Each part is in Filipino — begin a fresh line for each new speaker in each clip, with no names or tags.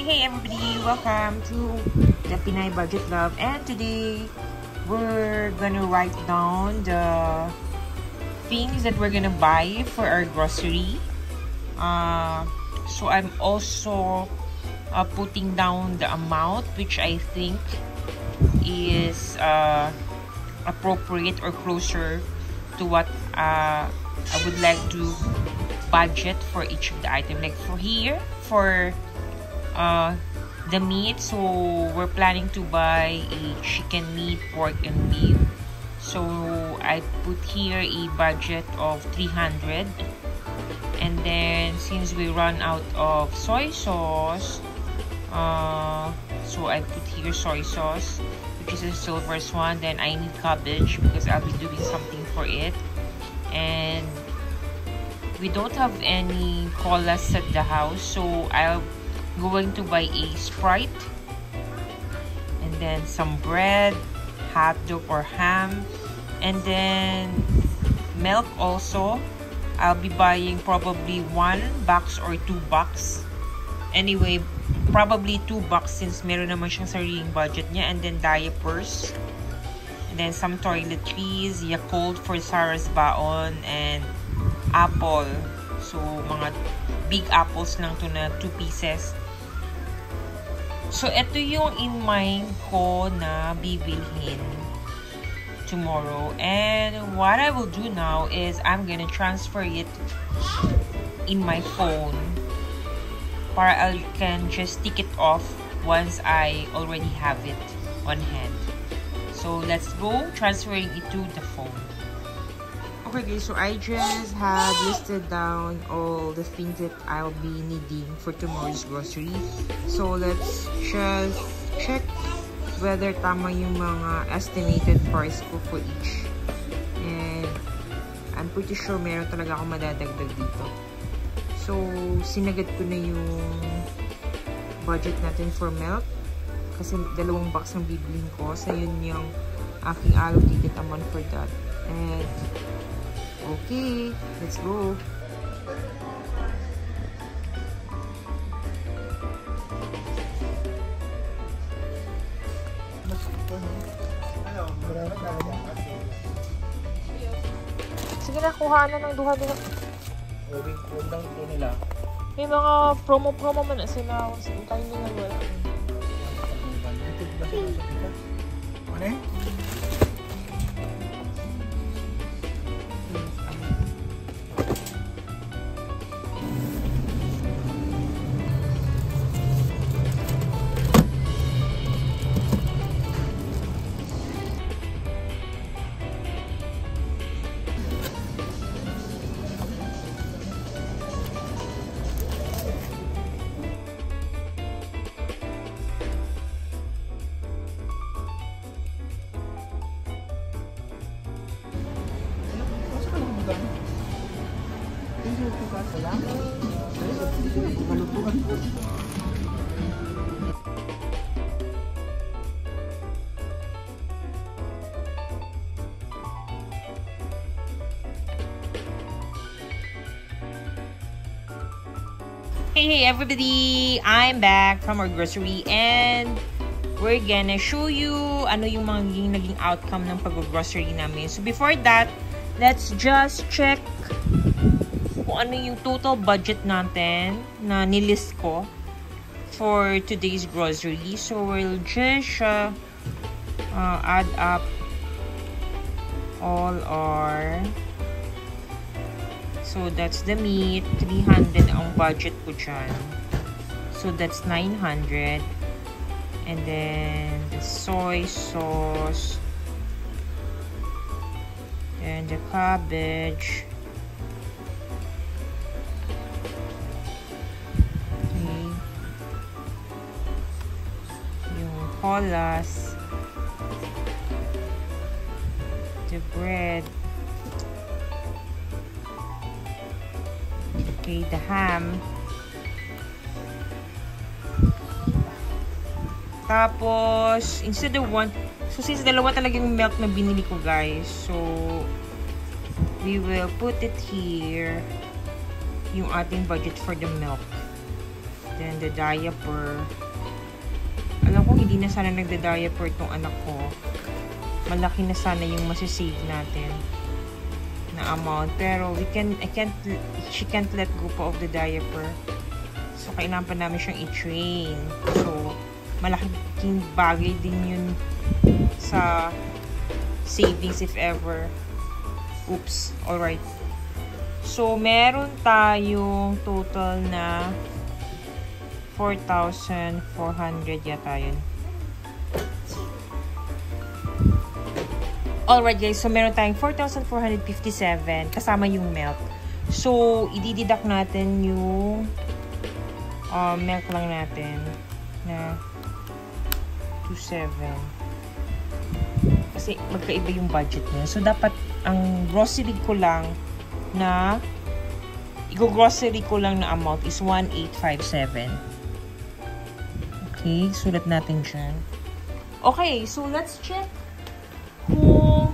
Hey everybody, welcome to the Pinay Budget Love, and today we're gonna write down the things that we're gonna buy for our grocery. So I'm also putting down the amount which I think is appropriate or closer to what I would like to budget for each of the item. Like for here, for the meat, so we're planning to buy a chicken meat, pork and beef. So I put here a budget of 300, and then since we run out of soy sauce, so I put here soy sauce, which is a silver swan. Then I need cabbage because I'll be doing something for it, and we don't have any colas at the house, so I'm going to buy a Sprite, and then some bread, hot dog or ham, and then milk also. I'll be buying probably 1 box or 2 box. Anyway, probably 2 box since meron naman siyang sariling budget niya. And then diapers, and then some toiletries, Yakult for Sarah's baon, and apple. So mga big apples lang to na 2 pieces. So ito yung in mind ko na bibilhin tomorrow, and what I will do now is I'm gonna transfer it in my phone para I can just tick it off once I already have it on hand. So let's go transferring it to the phone. Okay guys, so I just have listed down all the things that I'll be needing for tomorrow's grocery. So let's just check whether tama yung mga estimated price ko for each. And I'm pretty sure meron talaga akong madadagdag dito. So sinagad ko na yung budget natin for milk, kasi 2 box ang bibilhin ko. So yun yung aking allocated amount for that. And okay, let's go. Sige na, kuha na ng duha nila.
Okay, huwag lang ito nila.
May mga promo man na sila. Sige, tayo nila wala.
Ito ba sila sa pita? Ano eh?
Hey everybody! I'm back from our grocery, and we're gonna show you ano yung mga naging outcome ng pag-grocery namin. So before that, let's just check kung ano yung total budget natin na nilist ko for today's grocery. So we'll just add up all our... So that's the meat, 300 ang budget ko dyan. So that's 900. And then the soy sauce. And the cabbage. Okay. Yung colas. The bread. Okay, the ham. Tapos, instead of one, so since dalawa talaga yung milk na binili ko guys, so we will put it here, yung ating budget for the milk. Then, the diaper. Alam ko, hindi na sana nagda-diaper itong anak ko. Malaki na sana yung masisave natin na amount. Pero, she can't let go pa of the diaper. So, kailangan pa namin siyang i-train. So, malaking bagay din yun sa savings if ever. Oops. Alright. So, meron tayong total na 4,400 yata yun. Alright guys, so meron tayong 4,457 kasama yung milk. So, i-deduct natin yung milk lang natin na 2,700. Kasi magkaiba yung budget niya. So, dapat ang grocery ko lang na i-grocery ko lang na amount is 1,857. Okay, sulat natin dyan. Okay, so let's check kung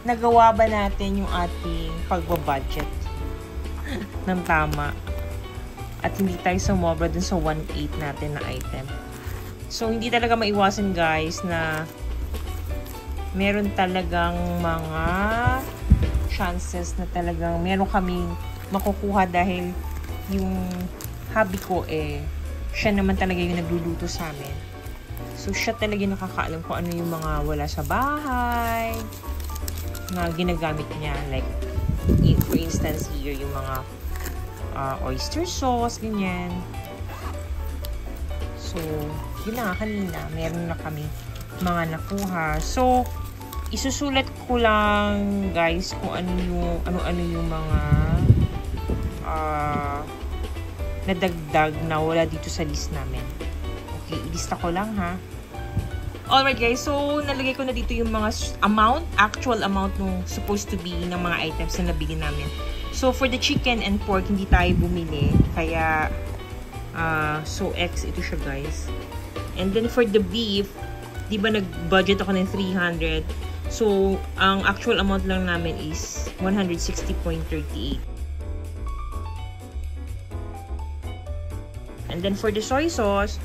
nagawa ba natin yung ating pagbabudget ng tama at hindi tayo sumobra dun sa 1,800 natin na item. So, hindi talaga maiwasan guys na meron talagang mga chances na talagang meron kaming makukuha dahil yung hubby ko siya naman talaga yung nagluluto sa amin. So, siya talaga yung nakakaalam kung ano yung mga wala sa bahay na ginagamit niya. Like, for instance, here yung mga oyster sauce, ganyan. So, yun na nga kanina. Meron na kami mga nakuha. So, isusulat ko lang guys kung ano yung mga nadagdag na wala dito sa list namin. Okay, ilista ko lang ha. Alright guys, so nalagay ko na dito yung mga actual amount nung supposed to be ng mga items na nabili namin. So for the chicken and pork, hindi tayo bumili. Kaya, so X ito siya guys. And then for the beef, di ba nag-budget ako ng 300? So, ang actual amount lang namin is 160.38. And then for the soy sauce,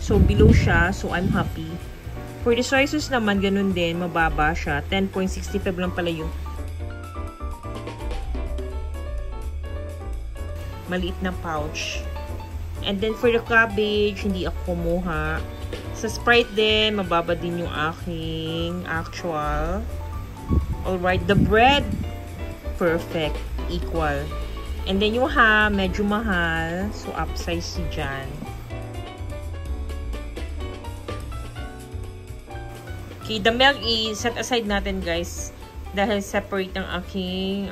so below siya, so I'm happy. For the soy sauce naman, ganun din, mababa siya. 10.65 lang pala yung maliit na pouch. And then for the cabbage, hindi ako kumuha. Sa Sprite din, mababa din yung aking actual. Alright, the bread, perfect, equal. And then yung ham, medyo mahal. So, upsize si Jan. Okay, the milk i-set aside natin guys. Dahil separate ang aking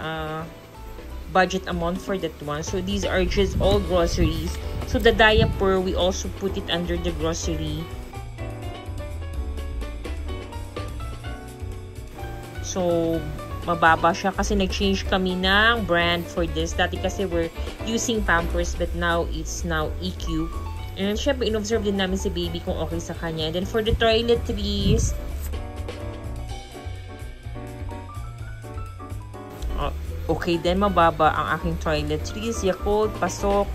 budget amount for that one. So, these are just all groceries. So, the diaper, we also put it under the grocery. So, mababa siya kasi nag-change kami ng brand for this. Dati kasi we're using Pampers but now it's now EQ. And syempre, in-observe din namin si baby kung okay sa kanya. And then for the toiletries, okay din, mababa ang aking toiletries. Yakult, pasok,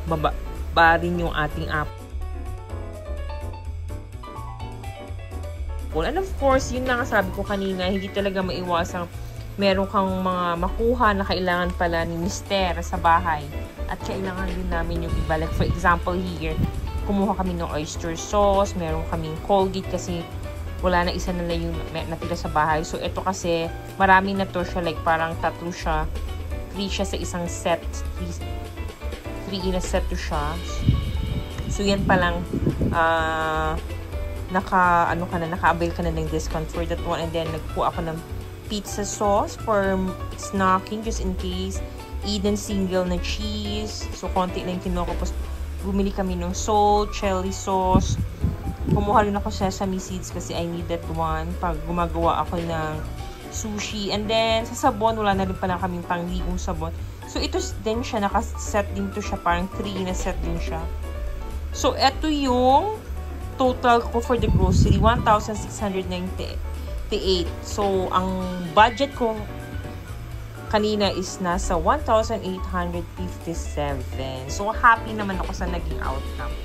mababa rin yung ating app. And of course, yun na nga sabi ko kanina, hindi talaga maiwasang meron kang mga makuha na kailangan pala ni Mister sa bahay. At kailangan din namin yung iba. Like for example here, kumuha kami ng oyster sauce, meron kaming Colgate kasi wala na isa na lang yung natira sa bahay. So ito kasi, marami na to siya. Like parang 3 siya. 3 siya sa isang set. 3 in a set to siya. So yan palang, naka-avail ka na ng discount for that one. And then, nagkuha ako ng pizza sauce for snacking just in case. Eden single na cheese. So, konti lang kinuha ko. Tapos, bumili kami ng salt, chili sauce. Kumuha rin ako sesame seeds kasi I need that one pag gumagawa ako ng sushi. And then, sa sabon, wala na rin pala kaming pangligong sabon. So, ito din siya. Nakaset din to siya. Parang 3 na set din siya. So, ito yung total ko for the grocery, 1,698. So, ang budget ko kanina is nasa 1,857. So, happy naman ako sa naging outcome.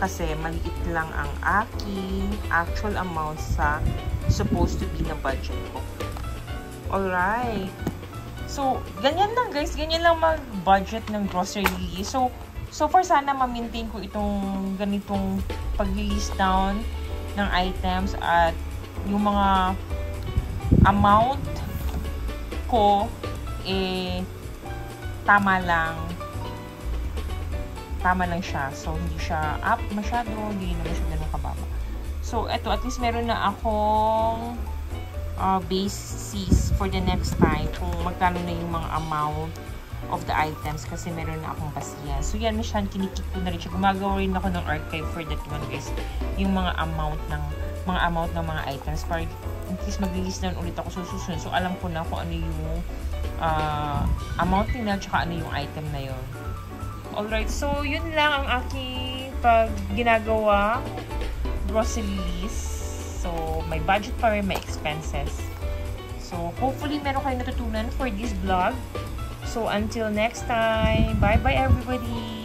Kasi maliit lang ang aking actual amount sa supposed to be na budget ko. Alright. So, ganyan lang guys. Ganyan lang mag-budget ng grocery list. So far sana ma-maintain ko itong ganitong pag-list down ng items at yung mga amount ko tama lang siya. So, hindi siya up masyado, hindi naman siya ganun kababa. So, eto, at least meron na akong basis for the next time kung magkano na yung mga amount of the items kasi meron na akong basihan. So, yan na siya. Kinikip ko na rin siya. Gumagawa rin ako ng archive for that one, guys. Yung mga amount ng mga items para in case mag-list down ulit ako sa susunod. So, alam ko na kung ano yung amount nila tsaka ano yung item na yun. Alright, so yun lang ang aking ginagawa grocery list. So, may budget pa rin, may expenses. So, hopefully meron kayong natutunan for this vlog. So, until next time, bye-bye everybody!